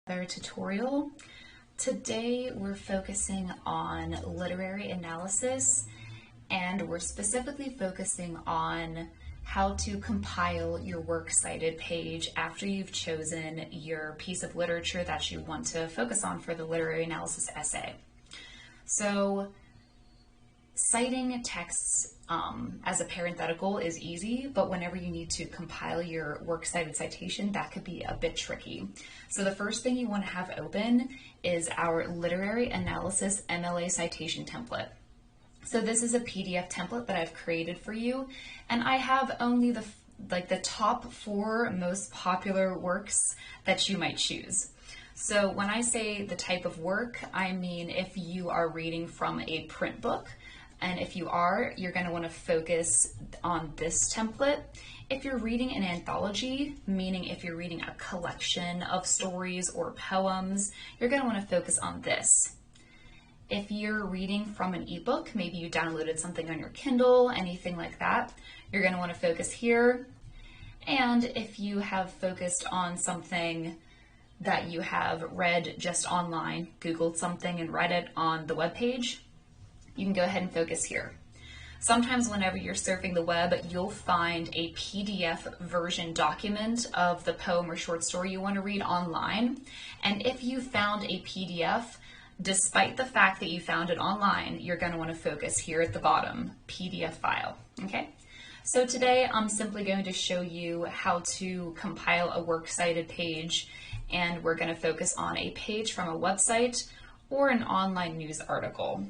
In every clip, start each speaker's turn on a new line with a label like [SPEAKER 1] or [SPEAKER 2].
[SPEAKER 1] Another tutorial. Today we're focusing on literary analysis, and we're specifically focusing on how to compile your works cited page after you've chosen your piece of literature that you want to focus on for the literary analysis essay. So citing texts as a parenthetical is easy, but whenever you need to compile your works cited citation, that could be a bit tricky. So the first thing you want to have open is our literary analysis MLA citation template. So this is a PDF template that I've created for you, and I have only the top 4 most popular works that you might choose. So when I say the type of work, I mean if you are reading from a print book, and if you are, you're going to want to focus on this template. If you're reading an anthology, meaning if you're reading a collection of stories or poems, you're going to want to focus on this. If you're reading from an ebook, maybe you downloaded something on your Kindle, anything like that, you're going to want to focus here. And if you have focused on something that you have read just online, Googled something and read it on the webpage, you can go ahead and focus here. Sometimes whenever you're surfing the web, you'll find a PDF version document of the poem or short story you want to read online. And if you found a PDF, despite the fact that you found it online, you're going to want to focus here at the bottom, PDF file, okay? So today I'm simply going to show you how to compile a works cited page, and we're going to focus on a page from a website or an online news article.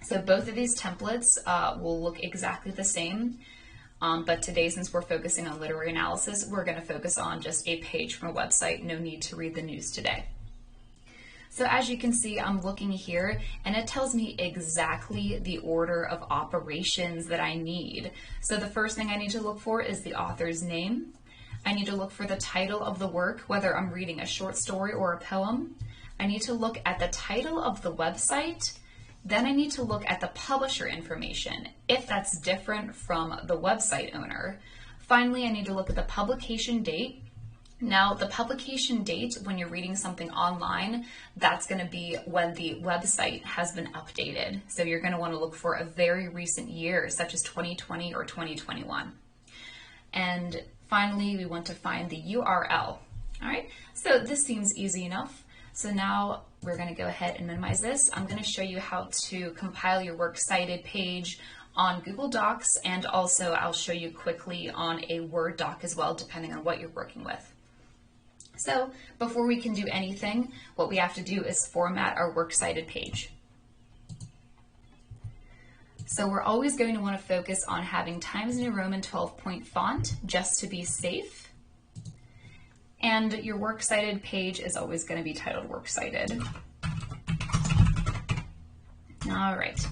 [SPEAKER 1] So both of these templates will look exactly the same, but today, since we're focusing on literary analysis, we're going to focus on just a page from a website. No need to read the news today. So as you can see, I'm looking here, and it tells me exactly the order of operations that I need. So the first thing I need to look for is the author's name. I need to look for the title of the work, whether I'm reading a short story or a poem. I need to look at the title of the website. Then I need to look at the publisher information, if that's different from the website owner. Finally, I need to look at the publication date. Now, the publication date, when you're reading something online, that's going to be when the website has been updated. So you're going to want to look for a very recent year, such as 2020 or 2021. And finally, we want to find the URL. All right, so this seems easy enough. So now we're going to go ahead and minimize this. I'm going to show you how to compile your works cited page on Google Docs, and also I'll show you quickly on a Word doc as well, depending on what you're working with. So before we can do anything, what we have to do is format our works cited page. So we're always going to want to focus on having Times New Roman 12-point font just to be safe. And your works cited page is always going to be titled works cited. All right.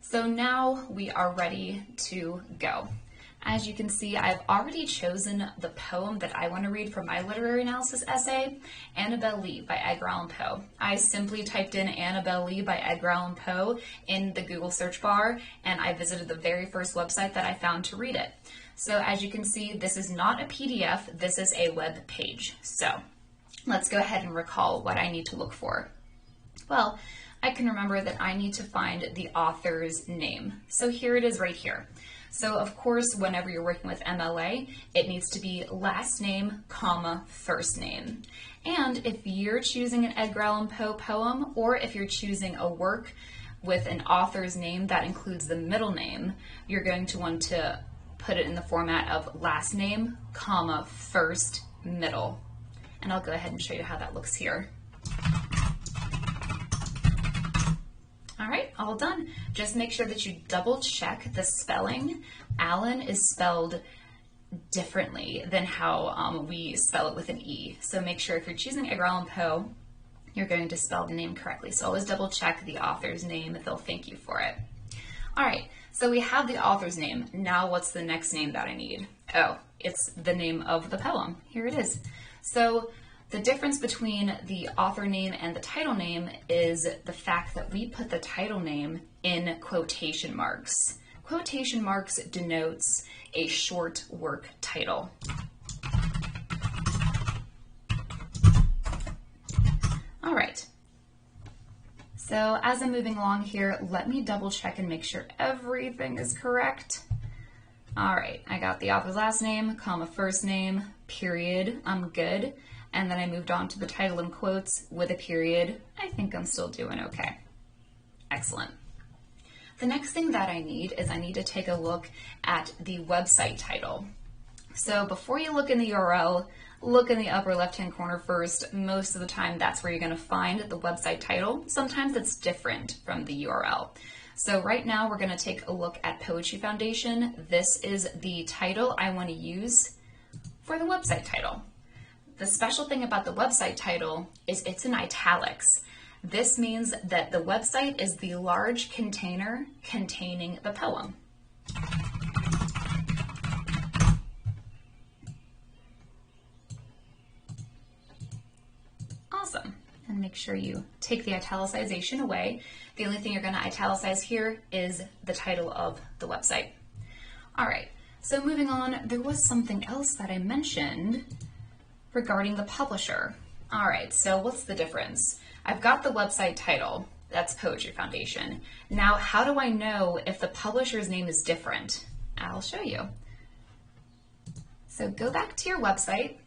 [SPEAKER 1] So now we are ready to go. As you can see, I've already chosen the poem that I want to read for my literary analysis essay, Annabel Lee by Edgar Allan Poe. I simply typed in Annabel Lee by Edgar Allan Poe in the Google search bar, and I visited the very first website that I found to read it. So as you can see, this is not a PDF, this is a web page. So let's go ahead and recall what I need to look for. Well, I can remember that I need to find the author's name. So here it is right here. So of course, whenever you're working with MLA, it needs to be last name, comma, first name. And if you're choosing an Edgar Allan Poe poem, or if you're choosing a work with an author's name that includes the middle name, you're going to want to put it in the format of last name, comma, first, middle. And I'll go ahead and show you how that looks here. All right, all done. Just make sure that you double check the spelling. Allan is spelled differently than how we spell it with an E. So make sure if you're choosing Edgar Allan Poe, you're going to spell the name correctly. So always double check the author's name. They'll thank you for it. All right, so we have the author's name. Now what's the next name that I need? Oh, it's the name of the poem. Here it is. So the difference between the author name and the title name is the fact that we put the title name in quotation marks. Quotation marks denotes a short work title. All right. So as I'm moving along here, let me double check and make sure everything is correct. All right, I got the author's last name, comma, first name, period, I'm good. And then I moved on to the title in quotes with a period. I think I'm still doing okay. Excellent. The next thing that I need is I need to take a look at the website title. So before you look in the URL, look in the upper left-hand corner first. Most of the time, that's where you're going to find the website title. Sometimes it's different from the URL. So right now, we're going to take a look at Poetry Foundation. This is the title I want to use for the website title. The special thing about the website title is it's in italics. This means that the website is the large container containing the poem. Awesome. And make sure you take the italicization away. The only thing you're going to italicize here is the title of the website. All right, so moving on, there was something else that I mentioned regarding the publisher. All right, so what's the difference? I've got the website title, that's Poetry Foundation. Now, how do I know if the publisher's name is different? I'll show you. So go back to your website,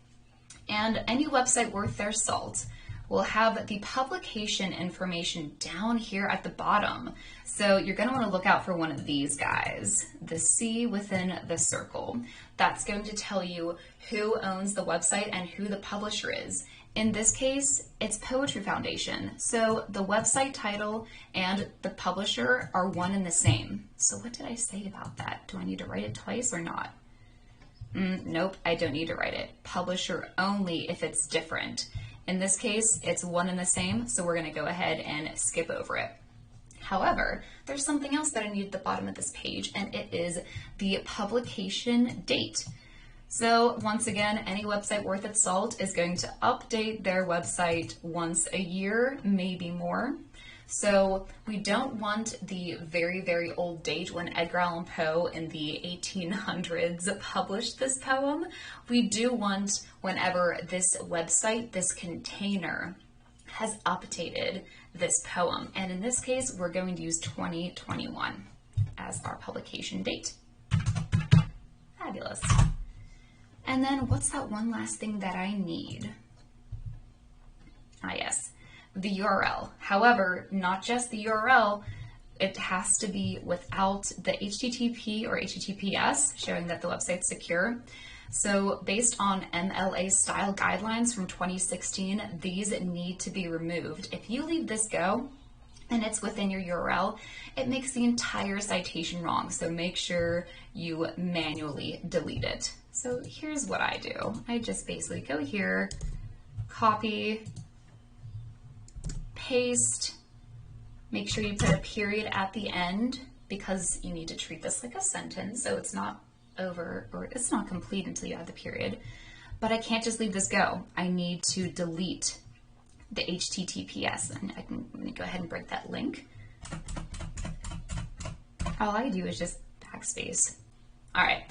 [SPEAKER 1] and any website worth their salt will have the publication information down here at the bottom. So you're going to want to look out for one of these guys, the C within the circle. That's going to tell you who owns the website and who the publisher is. In this case, it's Poetry Foundation. So the website title and the publisher are one and the same. So what did I say about that? Do I need to write it twice or not? Nope, I don't need to write it. Publisher only if it's different. In this case, it's one and the same, so we're going to go ahead and skip over it. However, there's something else that I need at the bottom of this page, and it is the publication date. So once again, any website worth its salt is going to update their website once a year, maybe more. So we don't want the very, very old date when Edgar Allan Poe in the 1800s published this poem. We do want whenever this website, this container, has updated this poem. And in this case, we're going to use 2021 as our publication date. Fabulous. And then what's that one last thing that I need? Ah, yes, the URL. However, not just the URL, it has to be without the HTTP or HTTPS, showing that the website's secure. So based on MLA style guidelines from 2016, these need to be removed. If you leave this go, and it's within your URL, it makes the entire citation wrong. So make sure you manually delete it. So here's what I do. I just basically go here, copy, paste, make sure you put a period at the end because you need to treat this like a sentence. So it's not over or it's not complete until you add the period. But I can't just leave this go. I need to delete the HTTPS, and I can go ahead and break that link. All I do is just backspace. All right,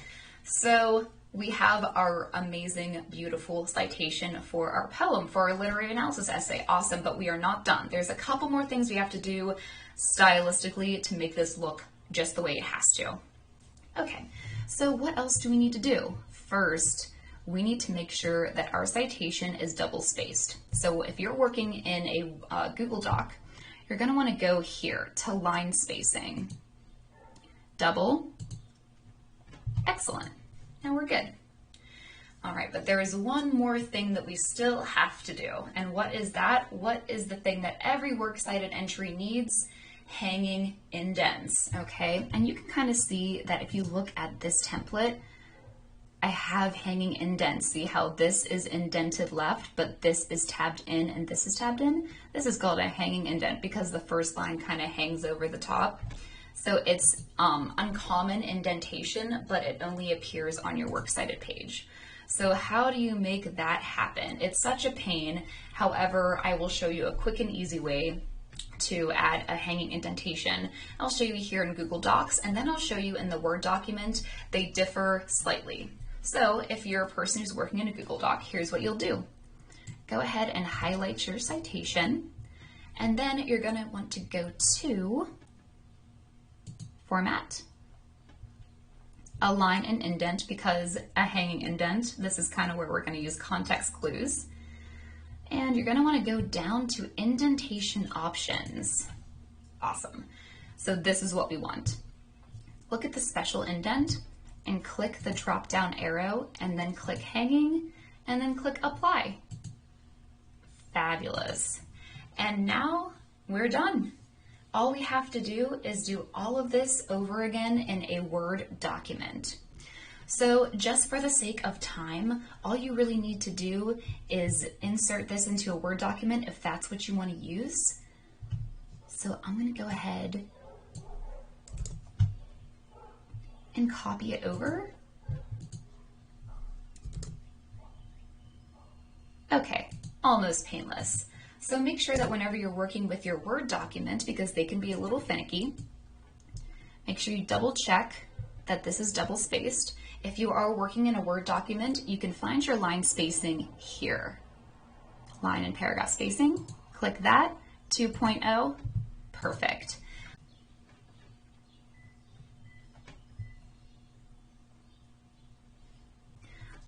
[SPEAKER 1] so we have our amazing, beautiful citation for our poem, for our literary analysis essay. Awesome, but we are not done. There's a couple more things we have to do stylistically to make this look just the way it has to. Okay, so what else do we need to do? First, we need to make sure that our citation is double spaced. So if you're working in a Google Doc, you're going to want to go here to line spacing. Double. Excellent. Now we're good. All right, but there is one more thing that we still have to do. And what is that? What is the thing that every works cited entry needs? Hanging indents, okay? And you can kind of see that if you look at this template, I have hanging indents. See how this is indented left, but this is tabbed in and this is tabbed in? This is called a hanging indent because the first line kind of hangs over the top. So it's uncommon indentation, but it only appears on your works cited page. So how do you make that happen? It's such a pain. However, I will show you a quick and easy way to add a hanging indentation. I'll show you here in Google Docs, and then I'll show you in the Word document. They differ slightly. So if you're a person who's working in a Google Doc, here's what you'll do. go ahead and highlight your citation, and then you're going to want to go to Format, Align and Indent, because a hanging indent, this is kind of where we're going to use context clues. And you're going to want to go down to Indentation Options. Awesome. So this is what we want. Look at the special indent and click the drop down arrow and then click Hanging and then click Apply. Fabulous. And now we're done. All we have to do is do all of this over again in a Word document. So just for the sake of time, all you really need to do is insert this into a Word document if that's what you want to use. So I'm going to go ahead and copy it over. Okay, almost painless. So make sure that whenever you're working with your Word document, because they can be a little finicky, make sure you double check that this is double spaced. If you are working in a Word document, you can find your line spacing here. Line and paragraph spacing, click that, 2.0, perfect.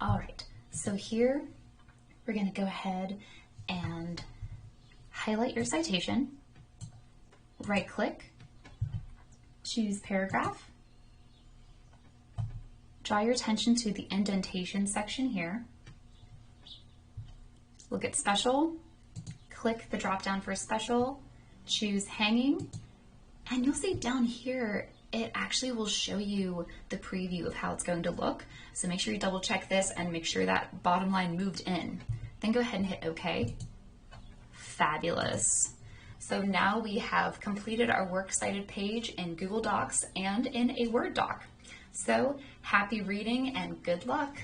[SPEAKER 1] All right, so here we're going to go ahead and highlight your citation, right click, choose paragraph, draw your attention to the indentation section here, look at special, click the drop down for special, choose hanging, and you'll see down here it actually will show you the preview of how it's going to look. So make sure you double check this and make sure that bottom line moved in. Then go ahead and hit OK. Fabulous. So now we have completed our works cited page in Google Docs and in a Word doc. So happy reading and good luck.